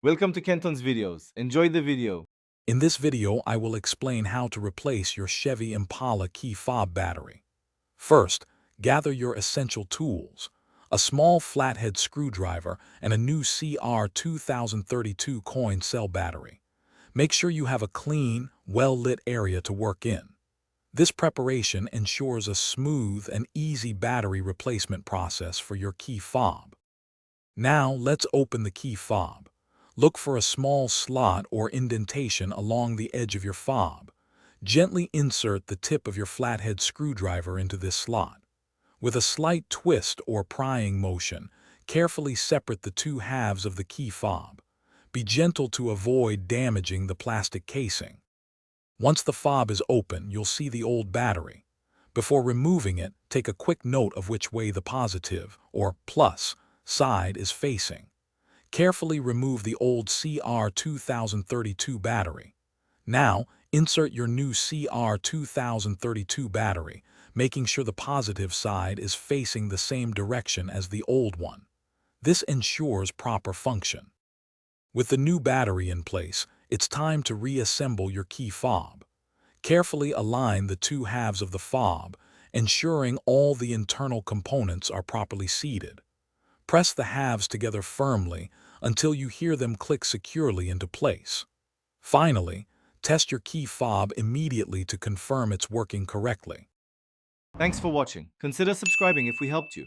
Welcome to Kenton's videos. Enjoy the video. In this video, I will explain how to replace your Chevy Impala key fob battery. First, gather your essential tools: a small flathead screwdriver and a new CR2032 coin cell battery. Make sure you have a clean, well-lit area to work in. This preparation ensures a smooth and easy battery replacement process for your key fob. Now, let's open the key fob. Look for a small slot or indentation along the edge of your fob. Gently insert the tip of your flathead screwdriver into this slot. With a slight twist or prying motion, carefully separate the two halves of the key fob. Be gentle to avoid damaging the plastic casing. Once the fob is open, you'll see the old battery. Before removing it, take a quick note of which way the positive, or plus, side is facing. Carefully remove the old CR2032 battery. Now, insert your new CR2032 battery, making sure the positive side is facing the same direction as the old one. This ensures proper function. With the new battery in place, it's time to reassemble your key fob. Carefully align the two halves of the fob, ensuring all the internal components are properly seated. Press the halves together firmly until you hear them click securely into place. Finally, test your key fob immediately to confirm it's working correctly. Thanks for watching. Consider subscribing if we helped you.